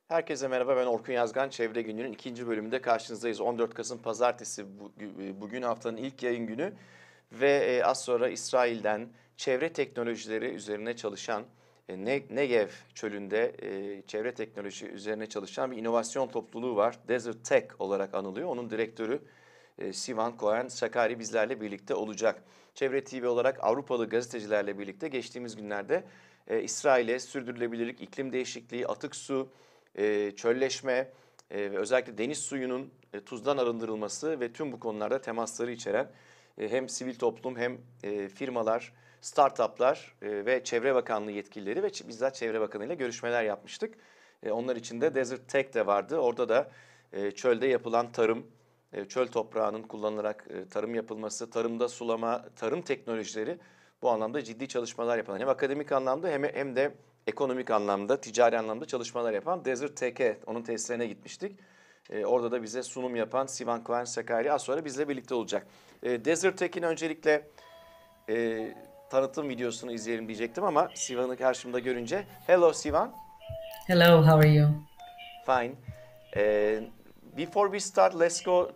Herkese merhaba, ben Orkun Yazgan. Çevre Günlüğü'nün ikinci bölümünde karşınızdayız. 14 Kasım Pazartesi bugün haftanın ilk yayın günü. Ve az sonra İsrail'den çevre teknolojileri üzerine çalışan, Negev çölünde çevre teknoloji üzerine çalışan bir inovasyon topluluğu var. DeserTech olarak anılıyor. Onun direktörü Sivan, Cohen, Shachari bizlerle birlikte olacak. ÇevreTv olarak Avrupalı gazetecilerle birlikte geçtiğimiz günlerde İsrail'e sürdürülebilirlik, iklim değişikliği, atık su, çölleşme ve özellikle deniz suyunun tuzdan arındırılması ve tüm bu konularda temasları içeren hem sivil toplum hem firmalar, startuplar ve Çevre Bakanlığı yetkilileri ve bizzat Çevre Bakanı ile görüşmeler yapmıştık. Onlar içinde DeserTech de vardı. Orada da çölde yapılan tarım, çöl toprağının kullanılarak tarım yapılması, tarımda sulama, tarım teknolojileri bu anlamda ciddi çalışmalar yapan hem akademik anlamda hem de ekonomik anlamda, ticari anlamda çalışmalar yapan DeserTech'e, onun tesislerine gitmiştik. Orada da bize sunum yapan Sivan, Cohen, Çevre az sonra bizle birlikte olacak. DeserTech'in öncelikle tanıtım videosunu izleyelim diyecektim ama Sivan'ı karşımda görünce. Hello Sivan. Hello, how are you? Fine. Before we start, let's go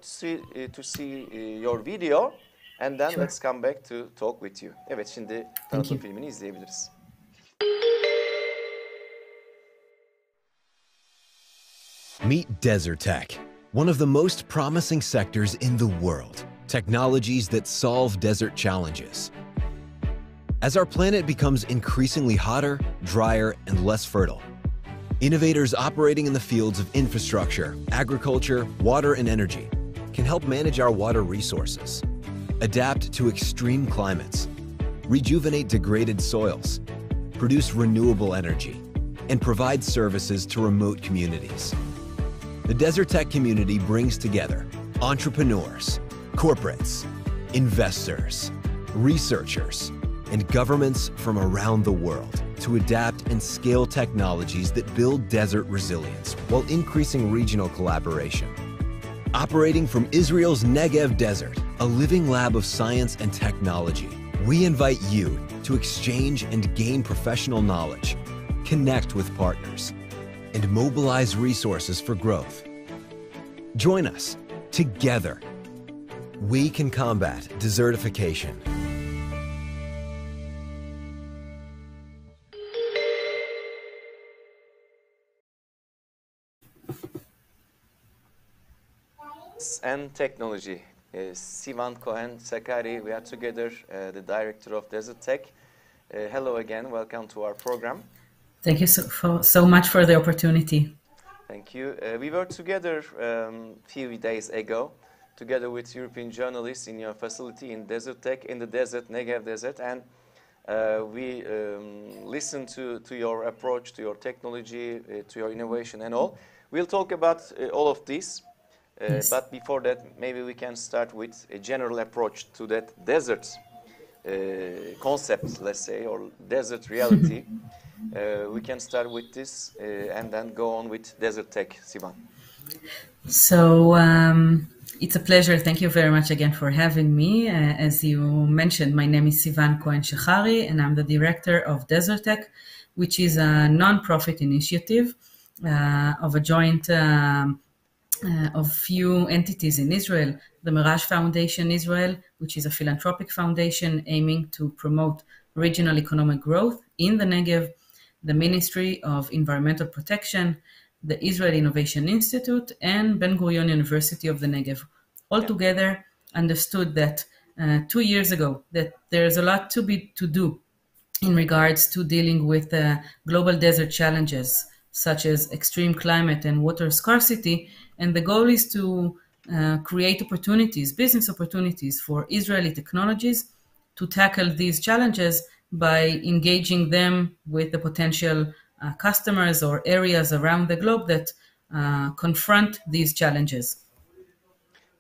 to see your video and then let's come back to talk with you. Evet, şimdi tanıtım filmini izleyebiliriz. Meet DeserTech, one of the most promising sectors in the world. Technologies that solve desert challenges. As our planet becomes increasingly hotter, drier, and less fertile, innovators operating in the fields of infrastructure, agriculture, water, and energy can help manage our water resources, adapt to extreme climates, rejuvenate degraded soils, produce renewable energy, and provide services to remote communities. The DeserTech community brings together entrepreneurs, corporates, investors, researchers, and governments from around the world to adapt and scale technologies that build desert resilience while increasing regional collaboration. Operating from Israel's Negev Desert, a living lab of science and technology, we invite you to exchange and gain professional knowledge, connect with partners, and mobilize resources for growth. Join us. Together, we can combat desertification. And technology. Sivan, Cohen, Çevre, we are together, the director of DeserTech. Hello again, welcome to our program. Thank you so much for the opportunity. Thank you. We were together a few days ago, together with European journalists in your facility in DeserTech, in the desert, Negev Desert, and we listened to your approach, to your technology, to your innovation and all. We'll talk about all of this. Yes. But before that, maybe we can start with a general approach to that desert concept, let's say, or desert reality. We can start with this and then go on with DeserTech, Sivan. So it's a pleasure. Thank you very much again for having me. As you mentioned, my name is Sivan Cohen Shachari, and I'm the director of DeserTech, which is a non-profit initiative of a joint of few entities in Israel, the Merage Foundation Israel, which is a philanthropic foundation aiming to promote regional economic growth in the Negev, the Ministry of Environmental Protection, the Israel Innovation Institute, and Ben-Gurion University of the Negev. All together understood that 2 years ago that there's a lot to do in regards to dealing with global desert challenges such as extreme climate and water scarcity. And the goal is to create opportunities, business opportunities for Israeli technologies to tackle these challenges by engaging them with the potential customers or areas around the globe that confront these challenges.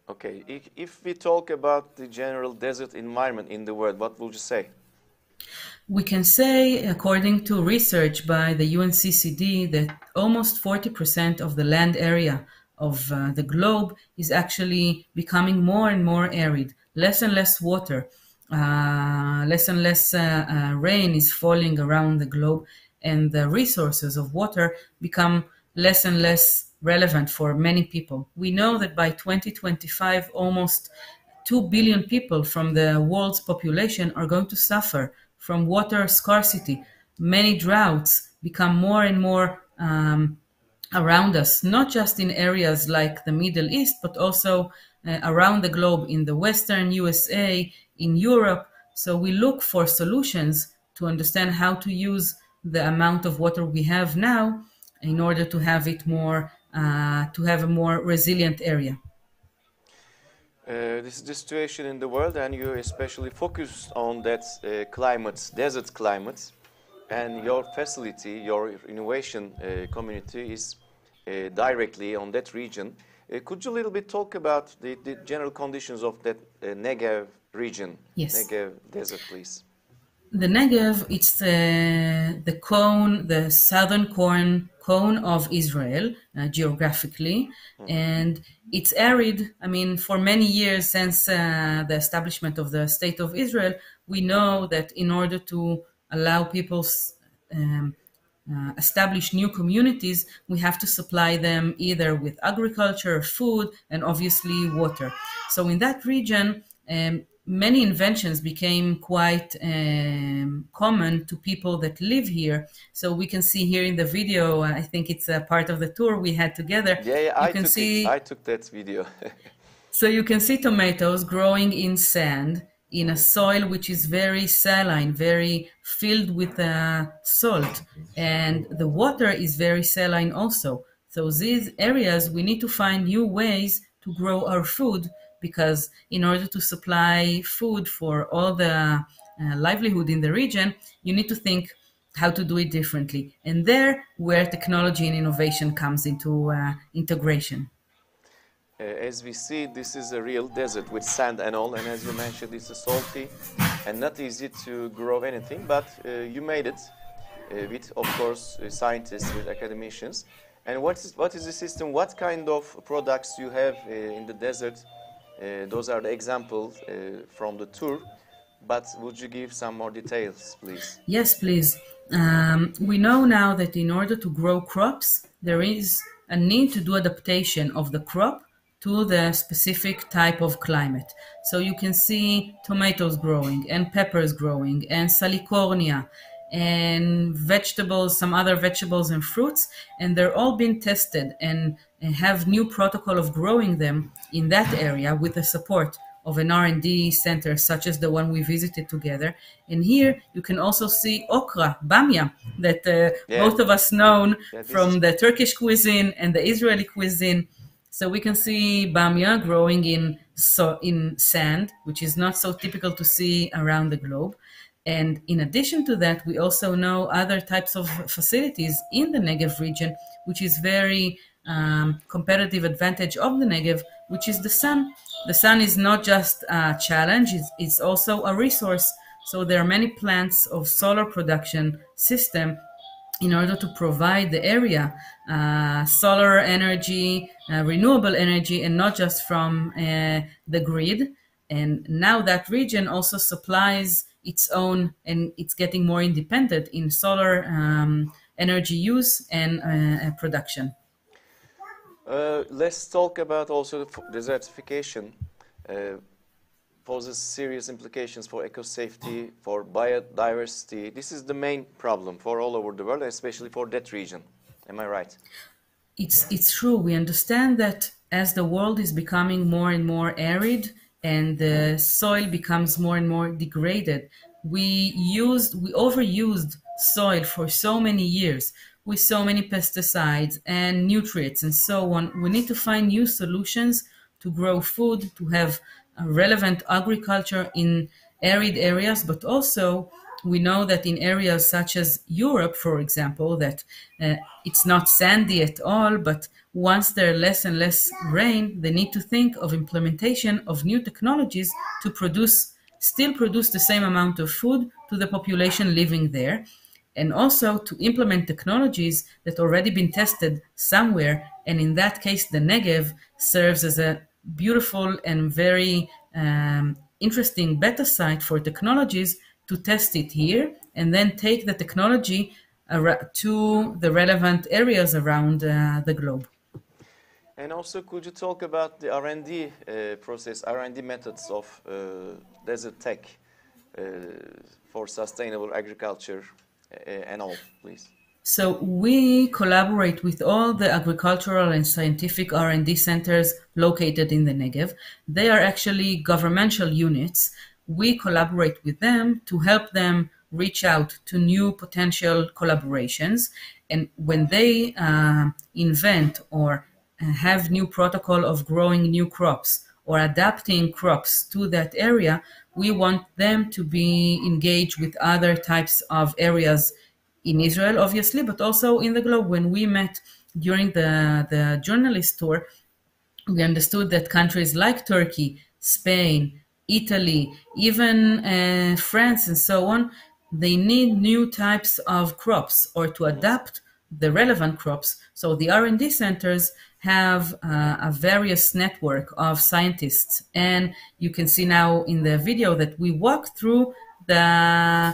Okay, if we talk about the general desert environment in the world, what would you say? We can say, according to research by the UNCCD, that almost 40% of the land area of the globe is actually becoming more and more arid, less and less water, less and less rain is falling around the globe, and the resources of water become less and less relevant for many people. We know that by 2025, almost 2 billion people from the world's population are going to suffer from water scarcity. Many droughts become more and more around us, not just in areas like the Middle East, but also around the globe, in the Western USA, in Europe. So we look for solutions to understand how to use the amount of water we have now in order to have it more, to have a more resilient area. This is the situation in the world, and you especially focused on that climate, desert climate, and your facility, your innovation community is directly on that region. Could you a little bit talk about the general conditions of that Negev region? Yes. Negev Desert, please. The Negev, it's the cone, the southern cone of Israel, geographically, and it's arid. I mean, for many years since the establishment of the State of Israel, we know that in order to allow people establish new communities, we have to supply them either with agriculture, food, and obviously water. So in that region, many inventions became quite common to people that live here. So we can see here in the video, I think it's a part of the tour we had together. Yeah, I took that video. So you can see tomatoes growing in sand, in a soil which is very saline, very filled with salt. And the water is very saline also. So these areas, we need to find new ways to grow our food, because in order to supply food for all the livelihood in the region, you need to think how to do it differently. And there, where technology and innovation comes into integration. As we see, this is a real desert with sand and all, and as you mentioned, it's salty and not easy to grow anything, but you made it with, of course, scientists, with academicians. And what is the system? What kind of products you have in the desert? Those are the examples from the tour, but would you give some more details, please? Yes, please. We know now that in order to grow crops, there is a need to do adaptation of the crop to the specific type of climate. So you can see tomatoes growing, and peppers growing, and salicornia, and vegetables, some other vegetables and fruits, and they're all being tested and have new protocol of growing them in that area with the support of an R&D center such as the one we visited together. And here you can also see okra, bamia, that both of us know from the Turkish cuisine and the Israeli cuisine. So we can see bamia growing in sand, which is not so typical to see around the globe. And in addition to that, we also know other types of facilities in the Negev region, which is very competitive advantage of the Negev, which is the sun. The sun is not just a challenge, it's also a resource. So there are many plants of solar production system in order to provide the area solar energy, renewable energy, and not just from the grid. And now that region also supplies its own, and it's getting more independent in solar energy use and production. Let's talk about also the desertification. Poses serious implications for eco-safety, for biodiversity. This is the main problem for all over the world, especially for that region. Am I right? It's true. We understand that as the world is becoming more and more arid and the soil becomes more and more degraded, we overused soil for so many years with so many pesticides and nutrients and so on. We need to find new solutions to grow food, to have relevant agriculture in arid areas, but also we know that in areas such as Europe, for example, that it's not sandy at all, but once there are less and less rain, they need to think of implementation of new technologies to still produce the same amount of food to the population living there, and also to implement technologies that already been tested somewhere. And in that case, the Negev serves as a beautiful and very interesting beta site for technologies to test it here, and then take the technology to the relevant areas around the globe. And also, could you talk about the R&D process, R&D methods of DeserTech for sustainable agriculture and all, please? So we collaborate with all the agricultural and scientific R&D centers located in the Negev. They are actually governmental units. We collaborate with them to help them reach out to new potential collaborations. And when they invent or have new protocol of growing new crops or adapting crops to that area, we want them to be engaged with other types of areas in Israel, obviously, but also in the globe. When we met during the journalist tour, we understood that countries like Turkey, Spain, Italy, even France and so on, they need new types of crops or to adapt the relevant crops. So the R&D centers have a various network of scientists. And you can see now in the video that we walk through the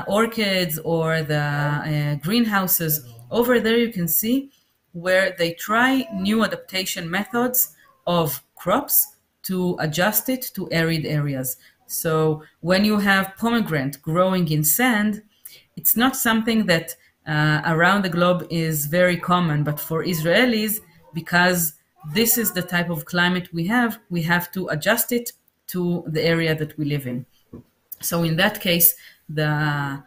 orchids or the greenhouses. Over there you can see where they try new adaptation methods of crops to adjust it to arid areas. So when you have pomegranate growing in sand, it's not something that around the globe is very common, but for Israelis, because this is the type of climate we have to adjust it to the area that we live in. So in that case, the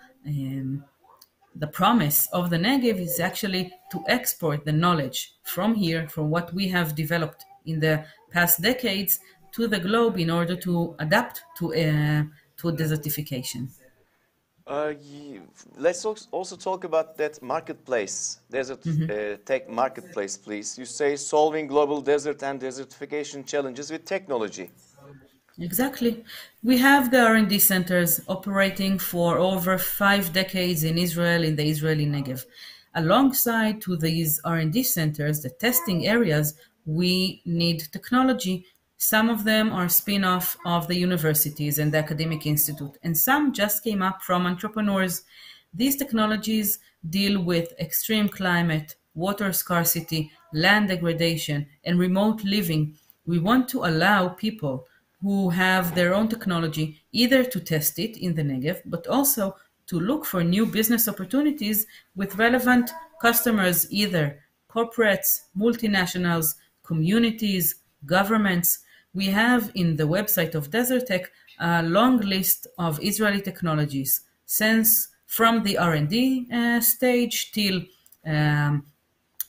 promise of the Negev is actually to export the knowledge from here, from what we have developed in the past decades, to the globe in order to adapt to desertification. Let's also talk about that marketplace, DeserTech marketplace, please. You say solving global desert and desertification challenges with technology. Exactly. We have the R&D centers operating for over 5 decades in Israel, in the Israeli Negev. Alongside to these R&D centers, the testing areas, we need technology. Some of them are spin-off of the universities and the academic institute, and some just came up from entrepreneurs. These technologies deal with extreme climate, water scarcity, land degradation, and remote living. We want to allow people who have their own technology either to test it in the Negev, but also to look for new business opportunities with relevant customers, either corporates, multinationals, communities, governments. We have in the website of DeserTech a long list of Israeli technologies, since from the R&D stage till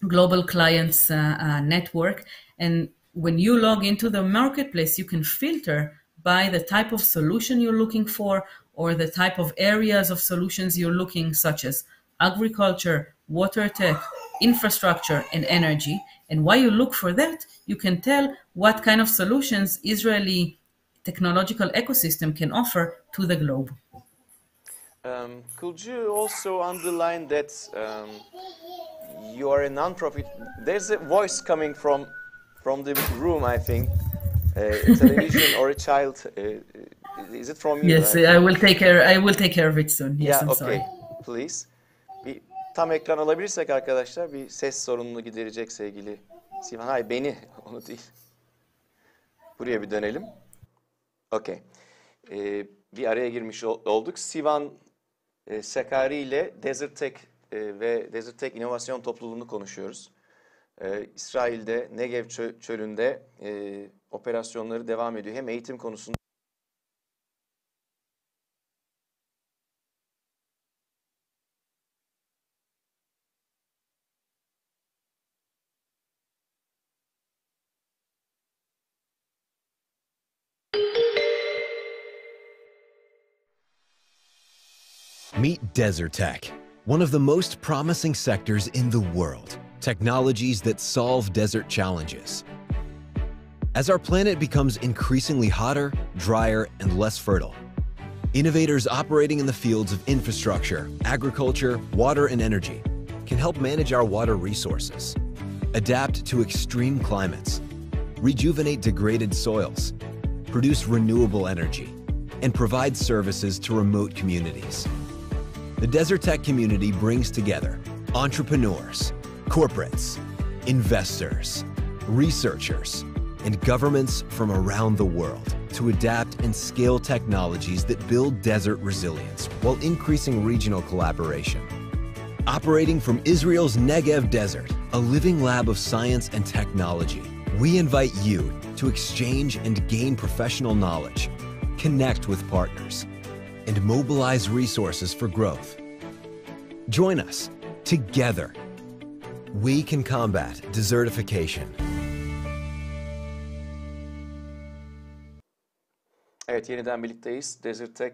global clients network. And when you log into the marketplace, you can filter by the type of solution you're looking for or the type of areas of solutions you're looking, such as agriculture, water tech, infrastructure, and energy. And while you look for that, you can tell what kind of solutions Israeli technological ecosystem can offer to the globe. Could you also underline that you are a non-profit? There's a voice coming from the room, I think. A television or a child. Is it from you? Yes, I will take care of it soon. Yes, Yeah, I'm okay. sorry. Please. Bir tam ekran alabilirsek arkadaşlar, bir ses sorununu giderecek sevgili Sivan. Hayır, beni, onu değil. Buraya bir dönelim. Okay. Bir araya girmiş olduk. Sivan Shachari ile DeserTech ve DeserTech İnovasyon Topluluğunu konuşuyoruz. İsrail'de Negev çölünde operasyonları devam ediyor. Hem eğitim konusunda Meet DeserTech, one of the most promising sectors in the world. Technologies that solve desert challenges. As our planet becomes increasingly hotter, drier, and less fertile, innovators operating in the fields of infrastructure, agriculture, water, and energy can help manage our water resources, adapt to extreme climates, rejuvenate degraded soils, produce renewable energy, and provide services to remote communities. The DeserTech community brings together entrepreneurs, corporates, investors, researchers, and governments from around the world to adapt and scale technologies that build desert resilience while increasing regional collaboration. Operating from Israel's Negev Desert, a living lab of science and technology, we invite you to exchange and gain professional knowledge, connect with partners, and mobilize resources for growth. Join us. Together, we can combat desertification. Evet, yeniden birlikteyiz. DeserTech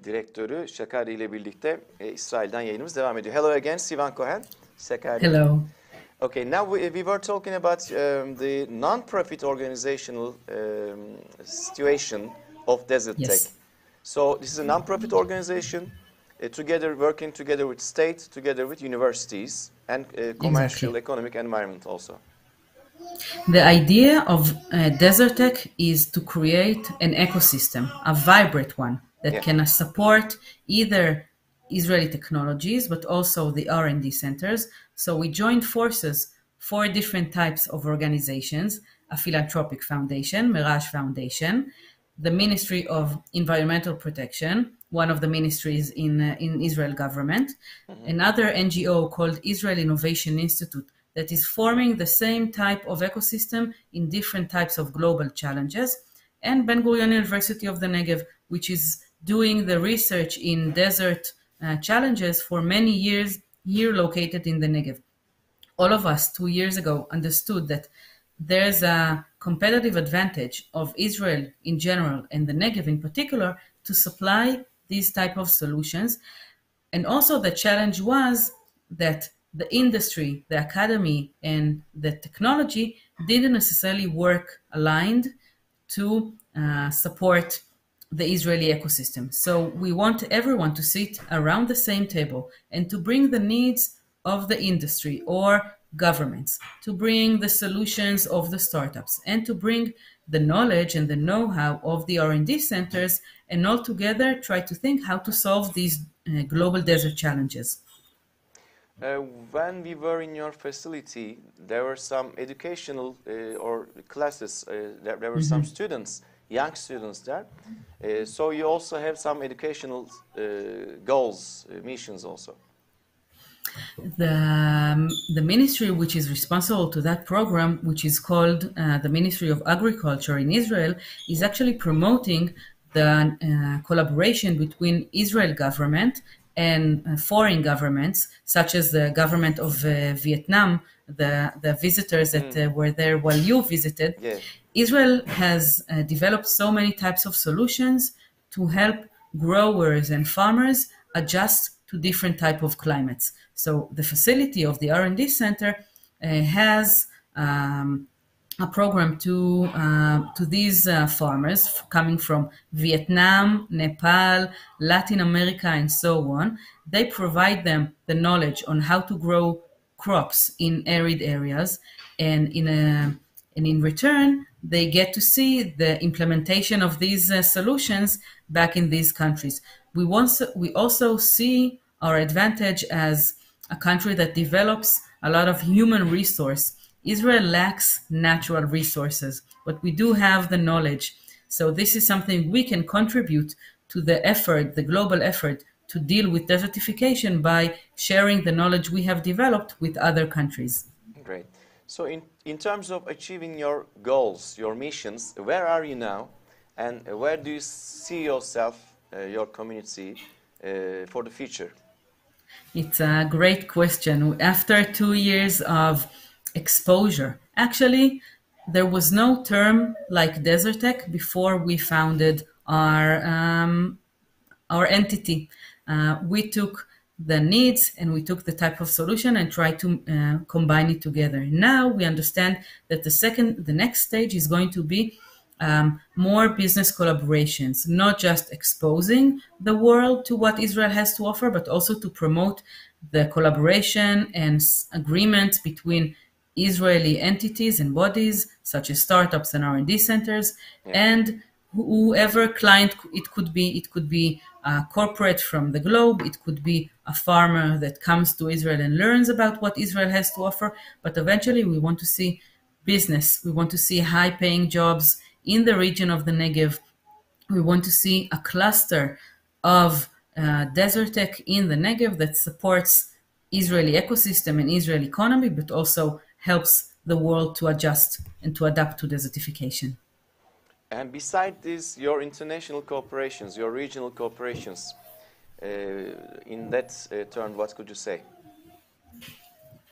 direktörü Shachari ile birlikte İsrail'den yayınımız devam ediyor. Hello again, Sivan Cohen. Shachari. Hello. Okay, now we were talking about the non-profit organizational situation of DeserTech. Yes. So this is a non-profit organization working together with state, together with universities and commercial, Exactly. economic environment also. The idea of DeserTech is to create an ecosystem, a vibrant one that can support either Israeli technologies, but also the R&D centers. So we joined forces, 4 different types of organizations: a philanthropic foundation, Merage Foundation, the Ministry of Environmental Protection, one of the ministries in Israel government, another NGO called Israel Innovation Institute that is forming the same type of ecosystem in different types of global challenges, and Ben Gurion University of the Negev, which is doing the research in desert challenges for many years, here located in the Negev. All of us 2 years ago understood that there's a competitive advantage of Israel in general and the Negev in particular to supply these type of solutions. And also the challenge was that the industry, the academy, and the technology didn't necessarily work aligned to support the Israeli ecosystem. So we want everyone to sit around the same table and to bring the needs of the industry or governments, to bring the solutions of the startups, and to bring the knowledge and the know-how of the R&D centers, and all together try to think how to solve these global desert challenges. When we were in your facility, there were some educational or classes, there were some students, young students there. So you also have some educational goals, missions also. The ministry which is responsible to that program, which is called the Ministry of Agriculture in Israel, is actually promoting the collaboration between Israel government and foreign governments, such as the government of Vietnam, the visitors that were there while you visited. Yeah. Israel has developed so many types of solutions to help growers and farmers adjust to different type of climates. So the facility of the R&D Center has a program to these farmers coming from Vietnam, Nepal, Latin America, and so on. They provide them the knowledge on how to grow crops in arid areas, and in return, they get to see the implementation of these solutions back in these countries. We also see our advantage as a country that develops a lot of human resource. Israel lacks natural resources, but we do have the knowledge. So this is something we can contribute to the effort, the global effort, to deal with desertification by sharing the knowledge we have developed with other countries. Great. So in terms of achieving your goals, your missions, where are you now? And where do you see yourself, your community, for the future? It's a great question. After 2 years of exposure, actually, there was no term like DeserTech before we founded our entity. We took the needs and we took the type of solution and tried to combine it together. Now we understand that the next stage is going to be more business collaborations, not just exposing the world to what Israel has to offer, but also to promote the collaboration and agreements between Israeli entities and bodies, such as startups and R&D centers, and whoever client it could be a corporate from the globe. It could be a farmer that comes to Israel and learns about what Israel has to offer. But eventually we want to see business. We want to see high-paying jobs in the region of the Negev. We want to see a cluster of DeserTech in the Negev that supports Israeli ecosystem and Israeli economy, but also helps the world to adjust and to adapt to desertification. And beside this, your international cooperations, your regional cooperations, in that turn, what could you say?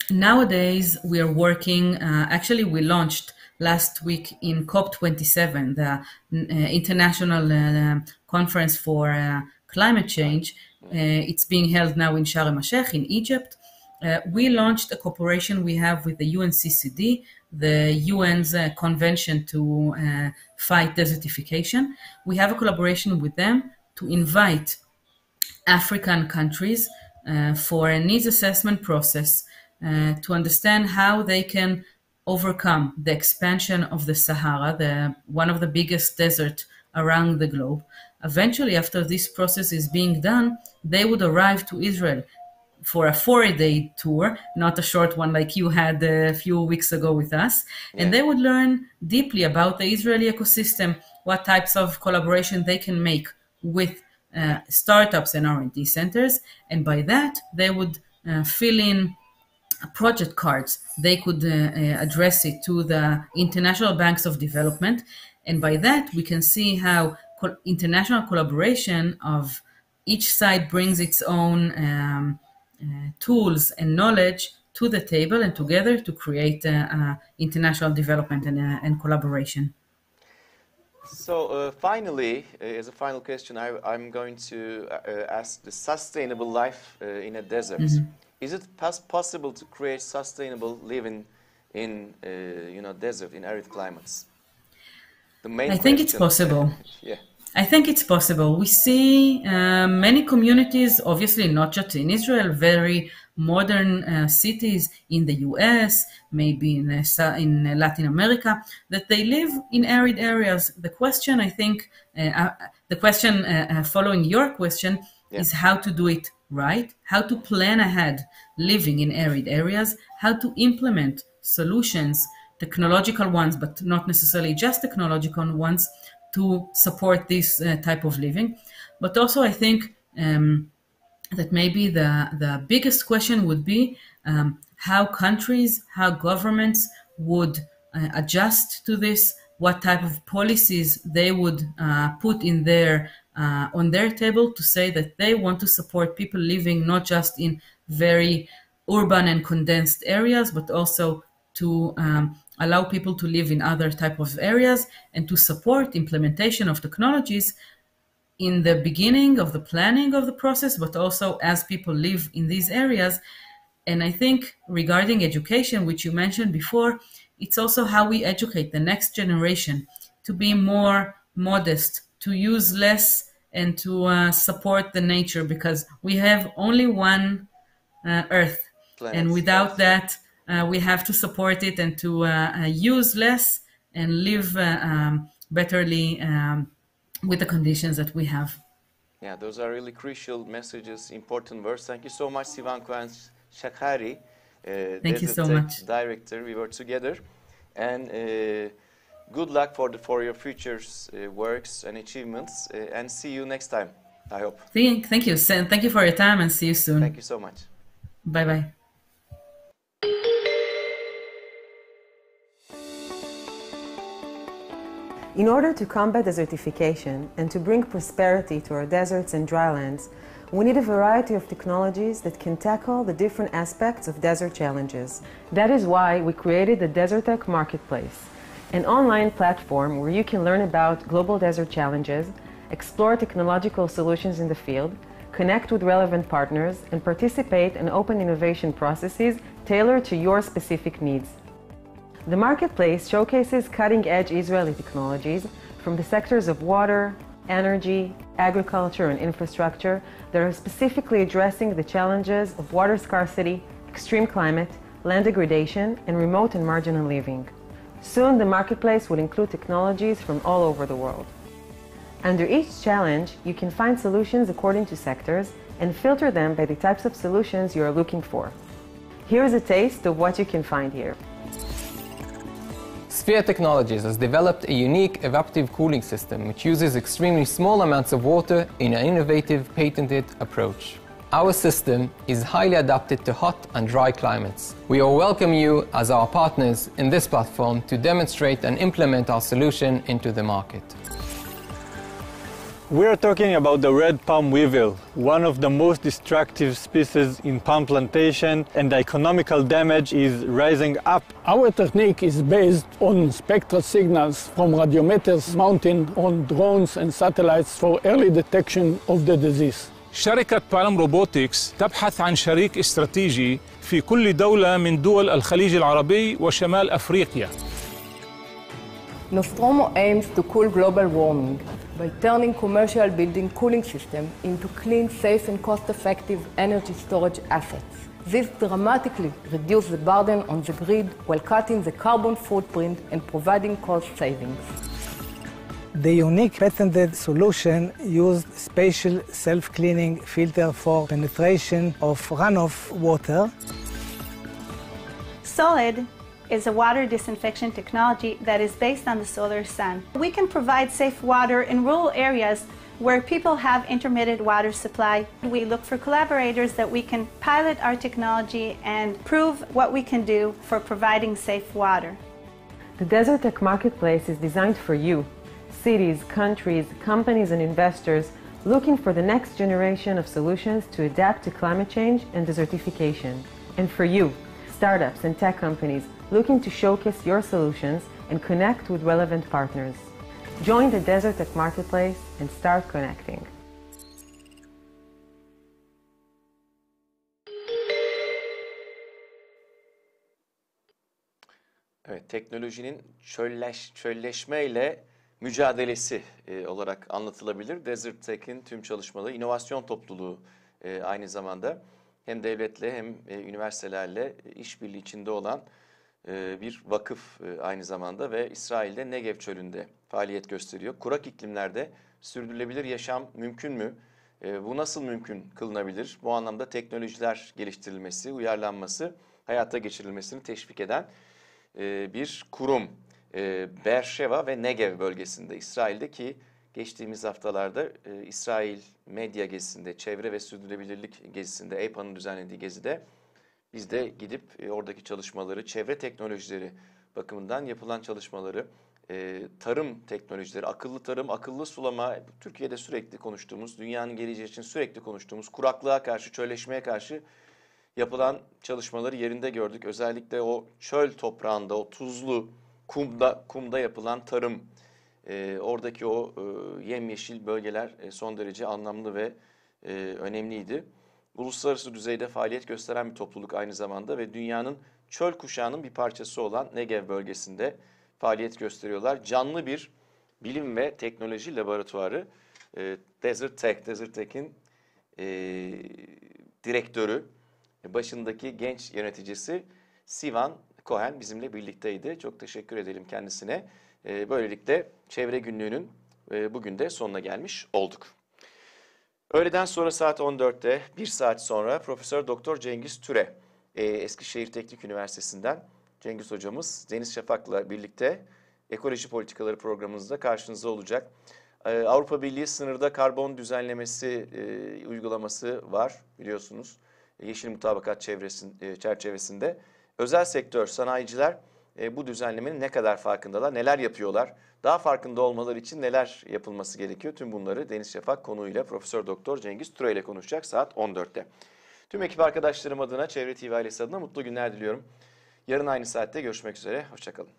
Nowadays, we are working, actually we launched last week in COP27, the international conference for climate change. It's being held now in Sharm el-Sheikh in Egypt. We launched a cooperation we have with the UNCCD, the UN's convention to fight desertification. We have a collaboration with them to invite African countries for a needs assessment process to understand how they can overcome the expansion of the Sahara, one of the biggest deserts around the globe. Eventually, after this process is being done, they would arrive to Israel for a 4-day tour, not a short one like you had a few weeks ago with us. Yeah. And they would learn deeply about the Israeli ecosystem, what types of collaboration they can make with startups and R&D centers. And by that, they would fill in project cards. They could address it to the international banks of development. And by that, we can see how international collaboration of each side brings its own tools and knowledge to the table and together to create international development and collaboration. So finally, as a final question, I'm going to ask the sustainable life in a desert. Mm-hmm. Is it possible to create sustainable living in desert, in arid climates? I think it's possible. Yeah. I think it's possible. We see many communities, obviously not just in Israel, very modern cities in the US, maybe in Latin America, that they live in arid areas. The question, I think, following your question, is how to do it right, how to plan ahead living in arid areas, how to implement solutions, technological ones, but not necessarily just technological ones, to support this type of living. But also I think that maybe the biggest question would be how countries, how governments would adjust to this, what type of policies they would put in on their table to say that they want to support people living not just in very urban and condensed areas, but also to allow people to live in other type of areas and to support implementation of technologies in the beginning of the planning of the process, but also as people live in these areas. And I think regarding education, which you mentioned before, it's also how we educate the next generation to be more modest, to use less, and to support the nature, because we have only one Earth. Planet. And without that, we have to support it and to use less and live betterly with the conditions that we have. Yeah, those are really crucial messages, important words. Thank you so much, Sivan Cohen Shachari, thank you so much, director. We were together, and good luck for your future works and achievements. And see you next time, I hope. Thank you. Thank you for your time, and see you soon. Thank you so much. Bye bye. In order to combat desertification and to bring prosperity to our deserts and drylands, we need a variety of technologies that can tackle the different aspects of desert challenges. That is why we created the DeserTech Marketplace, an online platform where you can learn about global desert challenges, explore technological solutions in the field, connect with relevant partners, and participate in open innovation processes tailored to your specific needs. The marketplace showcases cutting-edge Israeli technologies from the sectors of water, energy, agriculture, and infrastructure that are specifically addressing the challenges of water scarcity, extreme climate, land degradation, and remote and marginal living. Soon, the marketplace will include technologies from all over the world. Under each challenge, you can find solutions according to sectors and filter them by the types of solutions you are looking for. Here's a taste of what you can find here. Sphere Technologies has developed a unique evaporative cooling system which uses extremely small amounts of water in an innovative, patented approach. Our system is highly adapted to hot and dry climates. We all welcome you as our partners in this platform to demonstrate and implement our solution into the market. We are talking about the red palm weevil, one of the most destructive species in palm plantation, and the economical damage is rising up. Our technique is based on spectral signals from radiometers mounted on drones and satellites for early detection of the disease. شركة بالم روبوتكس تبحث عن شريك استراتيجي في كل دولة من دول الخليج العربي وشمال أفريقيا. Nostromo aims to cool global warming by turning commercial building cooling system into clean, safe and cost-effective energy storage assets. This dramatically reduces the burden on the grid while cutting the carbon footprint and providing cost savings. The unique patented solution used special self-cleaning filter for penetration of runoff water. Solid is a water disinfection technology that is based on the solar sun. We can provide safe water in rural areas where people have intermittent water supply. We look for collaborators that we can pilot our technology and prove what we can do for providing safe water. The DeserTech marketplace is designed for you. Cities, countries, companies and investors looking for the next generation of solutions to adapt to climate change and desertification. And for you, startups and tech companies looking to showcase your solutions and connect with relevant partners. Join the DeserTech marketplace and start connecting. Evet, teknolojinin çölleşmeyle mücadelesi olarak anlatılabilir. DeserTech'in tüm çalışmaları, inovasyon topluluğu aynı zamanda hem devletle hem üniversitelerle işbirliği içinde olan bir vakıf aynı zamanda ve İsrail'de Negev çölünde faaliyet gösteriyor. Kurak iklimlerde sürdürülebilir yaşam mümkün mü? Bu nasıl mümkün kılınabilir? Bu anlamda teknolojiler geliştirilmesi, uyarlanması, hayata geçirilmesini teşvik eden bir kurum. Beersheva ve Negev bölgesinde İsrail'de ki geçtiğimiz haftalarda İsrail medya gezisinde, çevre ve sürdürülebilirlik gezisinde, EIPA'nın düzenlediği gezide biz de gidip oradaki çalışmaları, çevre teknolojileri bakımından yapılan çalışmaları, tarım teknolojileri, akıllı tarım, akıllı sulama, Türkiye'de sürekli konuştuğumuz, dünyanın geleceği için sürekli konuştuğumuz, kuraklığa karşı, çölleşmeye karşı yapılan çalışmaları yerinde gördük. Özellikle o çöl toprağında, o tuzlu kumda yapılan tarım, oradaki o yemyeşil bölgeler son derece anlamlı ve önemliydi. Uluslararası düzeyde faaliyet gösteren bir topluluk aynı zamanda ve dünyanın çöl kuşağının bir parçası olan Negev bölgesinde faaliyet gösteriyorlar. Canlı bir bilim ve teknoloji laboratuvarı DeserTech'in direktörü, başındaki genç yöneticisi Sivan Cohen bizimle birlikteydi. Çok teşekkür edelim kendisine. Böylelikle Çevre Günlüğü'nün bugün de sonuna gelmiş olduk. Öğleden sonra saat 14'te, bir saat sonra Profesör Doktor Cengiz Türe, Eskişehir Teknik Üniversitesi'nden Cengiz hocamız Deniz Şafak'la birlikte ekoloji politikaları programımızda karşınızda olacak. Avrupa Birliği sınırda karbon düzenlemesi uygulaması var biliyorsunuz. Yeşil Mutabakat çerçevesinde. Özel sektör, sanayiciler bu düzenlemenin ne kadar farkındalar, neler yapıyorlar, daha farkında olmaları için neler yapılması gerekiyor? Tüm bunları Deniz Şafak konuğuyla Profesör Doktor Cengiz Türe ile konuşacak saat 14'te. Tüm ekip arkadaşlarım adına, ÇevreTv ailesi adına mutlu günler diliyorum. Yarın aynı saatte görüşmek üzere, hoşça kalın.